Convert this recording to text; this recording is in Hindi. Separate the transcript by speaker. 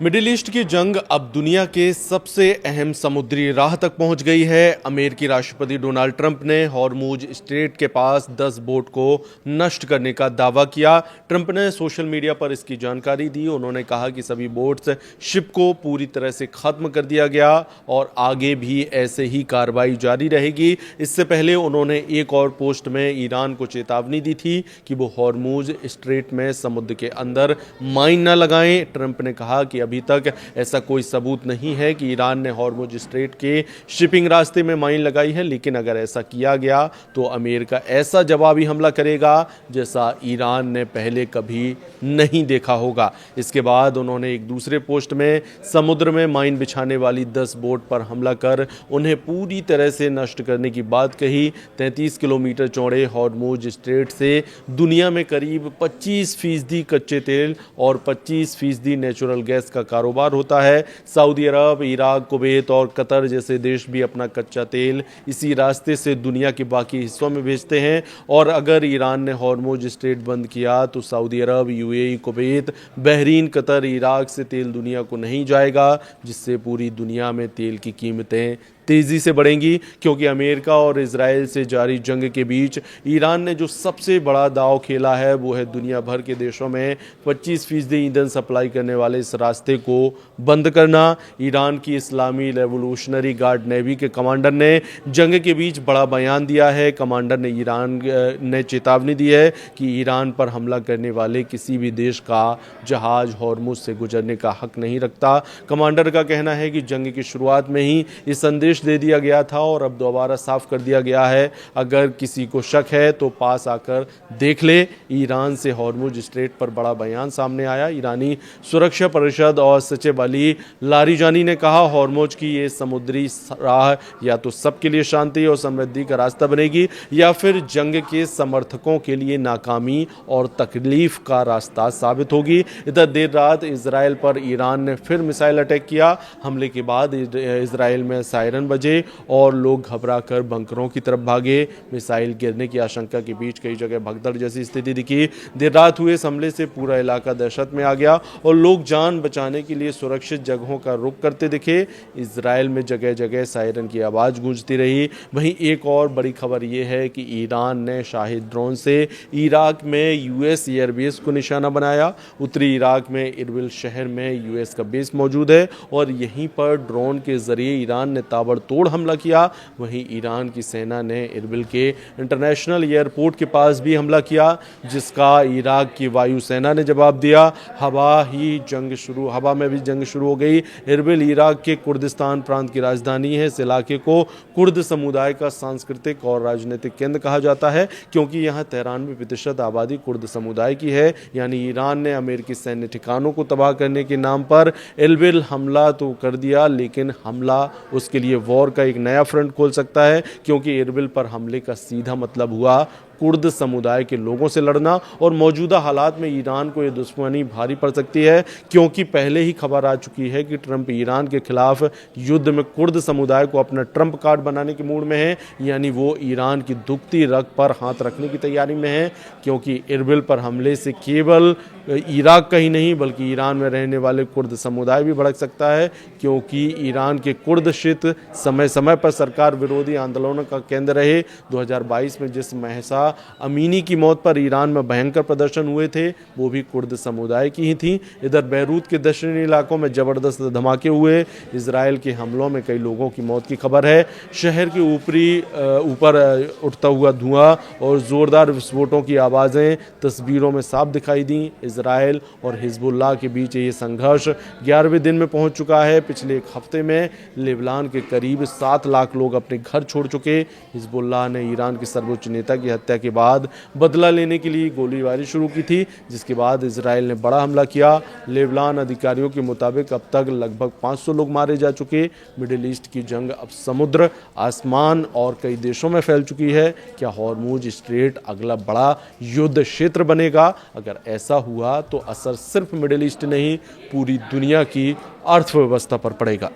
Speaker 1: मिडिल ईस्ट की जंग अब दुनिया के सबसे अहम समुद्री राह तक पहुंच गई है। अमेरिकी राष्ट्रपति डोनाल्ड ट्रंप ने हॉर्मुज स्ट्रेट के पास 10 बोट को नष्ट करने का दावा किया। ट्रंप ने सोशल मीडिया पर इसकी जानकारी दी। उन्होंने कहा कि सभी बोट्स शिप को पूरी तरह से खत्म कर दिया गया और आगे भी ऐसे ही कार्रवाई जारी रहेगी। इससे पहले उन्होंने एक और पोस्ट में ईरान को चेतावनी दी थी कि वो हॉर्मुज स्ट्रेट में समुद्र के अंदर माइन न लगाएं। ट्रंप ने कहा कि अभी तक ऐसा कोई सबूत नहीं है कि ईरान ने हॉर्मुज स्ट्रेट के शिपिंग रास्ते में माइन लगाई है, लेकिन अगर ऐसा किया गया तो अमेरिका ऐसा जवाबी हमला करेगा जैसा ईरान ने पहले कभी नहीं देखा होगा। इसके बाद उन्होंने एक दूसरे पोस्ट में समुद्र में माइन बिछाने वाली 10 बोट पर हमला कर उन्हें पूरी तरह से नष्ट करने की बात कही। 33 किलोमीटर चौड़े हॉर्मुज स्ट्रेट से दुनिया में करीब 25% कच्चे तेल और 25% नेचुरल गैस का कारोबार होता है। सऊदी अरब, इराक, कुवैत और कतर जैसे देश भी अपना कच्चा तेल इसी रास्ते से दुनिया के बाकी हिस्सों में भेजते हैं। और अगर ईरान ने हॉर्मुज स्ट्रेट बंद किया तो Saudi Arab, UAE, Kuwait, Bahrain, Qatar, Iraq से तेल दुनिया को नहीं जाएगा, जिससे पूरी दुनिया में तेल की कीमतें तेजी से बढ़ेंगी। क्योंकि अमेरिका और इजराइल से जारी जंग के बीच ईरान ने जो सबसे बड़ा दांव खेला है वो है दुनिया भर के देशों में 25% ईंधन सप्लाई करने वाले इस रास्ते को बंद करना। ईरान की इस्लामी रेवोल्यूशनरी गार्ड नेवी के कमांडर ने जंग के बीच बड़ा बयान दिया है। कमांडर ने ईरान ने चेतावनी दी है कि ईरान पर हमला करने वाले किसी भी देश का जहाज हॉर्मुज से गुजरने का हक नहीं रखता। कमांडर का कहना है कि जंग की शुरुआत में ही इस संदेश दे दिया गया था और अब दोबारा साफ कर दिया गया है। अगर किसी को शक है तो पास आकर देख ले। ईरान से हॉर्मुज स्ट्रेट पर बड़ा बयान सामने आया। ईरानी सुरक्षा परिषद और सचिव अली लारीजानी ने कहा, हॉर्मुज की ये समुद्री राह या तो सबके लिए शांति और समृद्धि का रास्ता बनेगी या फिर जंग के समर्थकों के लिए नाकामी और तकलीफ का रास्ता साबित होगी। इधर देर रात इजराइल पर ईरान ने फिर मिसाइल अटैक किया। हमले के बाद इजराइल में सायरन बजे और लोग घबराकर बंकरों की तरफ भागे। मिसाइल गिरने की आशंका के बीच कई जगह भगदड़ जैसी स्थिति दिखी। देर रात हुए इस हमले से पूरा इलाका दहशत में आ गया और लोग जान बचाने के लिए सुरक्षित जगहों का रुख करते दिखे। इजराइल में जगह जगह सायरन की आवाज गूंजती रही। वहीं एक और बड़ी खबर यह है कि ईरान ने शाहिद ड्रोन से इराक में यूएस एयरबेस को निशाना बनाया। उत्तरी इराक में इरबिल शहर में यूएस का बेस मौजूद है और यहीं पर ड्रोन के जरिए ईरान ने ताबड़तोड़ हमला किया। वहीं ईरान की सेना ने इरबिल के इंटरनेशनल एयरपोर्ट के पास भी हमला किया, जिसका इराक की वायुसेना ने जवाब दिया। हवा में भी जंग शुरू हो गई। इरबिल इराक के कुर्दिस्तान प्रांत की राजधानी है। इस इलाके को कुर्द समुदाय का सांस्कृतिक और राजनीतिक केंद्र कहा जाता है क्योंकि यहाँ 93% आबादी कुर्द समुदाय की है। यानी ईरान ने अमेरिकी सैन्य ठिकानों को तबाह करने के नाम पर इरबिल हमला तो कर दिया, लेकिन हमला उसके लिए वॉर का एक नया फ्रंट खोल सकता है क्योंकि इरबिल पर हमले का सीधा मतलब हुआ कुर्द समुदाय के लोगों से लड़ना। और मौजूदा हालात में ईरान को यह दुश्मनी भारी पड़ सकती है क्योंकि पहले ही खबर आ चुकी है कि ट्रंप ईरान के खिलाफ युद्ध में कुर्द समुदाय को अपना ट्रंप कार्ड बनाने के मूड में है। यानी वो ईरान की दुखती रग पर हाथ रखने की तैयारी में है क्योंकि इरबिल पर हमले से केवल इराक का ही नहीं बल्कि ईरान में रहने वाले कुर्द समुदाय भी भड़क सकता है क्योंकि ईरान के कुर्द क्षेत्र समय समय पर सरकार विरोधी आंदोलनों का केंद्र रहे। 2022 में जिस महसा अमीनी की मौत पर ईरान में भयंकर प्रदर्शन हुए थे वो भी कुर्द समुदाय की ही थी। इधर बैरूत के दक्षिणी इलाकों में जबरदस्त धमाके हुए। इजराइल के हमलों में कई लोगों की मौत की खबर है। शहर के ऊपर उठता हुआ धुआं और जोरदार विस्फोटों की आवाज़ें तस्वीरों में साफ दिखाई दी। इजराइल और हिजबुल्लाह के बीच ये संघर्ष 11वें दिन में पहुंच चुका है। पिछले एक हफ्ते में लेबनान के करीब 7 लाख लोग अपने घर छोड़ चुके। हिजबुल्लाह ने ईरान के सर्वोच्च नेता की हत्या के बाद बदला लेने के लिए गोलीबारी शुरू की थी, जिसके बाद इजराइल ने बड़ा हमला किया। लेबनान अधिकारियों के मुताबिक अब तक लगभग 500 लोग मारे जा चुके। मिडिल ईस्ट की जंग अब समुद्र, आसमान और कई देशों में फैल चुकी है। क्या हॉर्मुज स्ट्रेट अगला बड़ा युद्ध क्षेत्र बनेगा? अगर ऐसा हुआ तो असर सिर्फ मिडिल ईस्ट नहीं पूरी दुनिया की अर्थव्यवस्था पर पड़ेगा।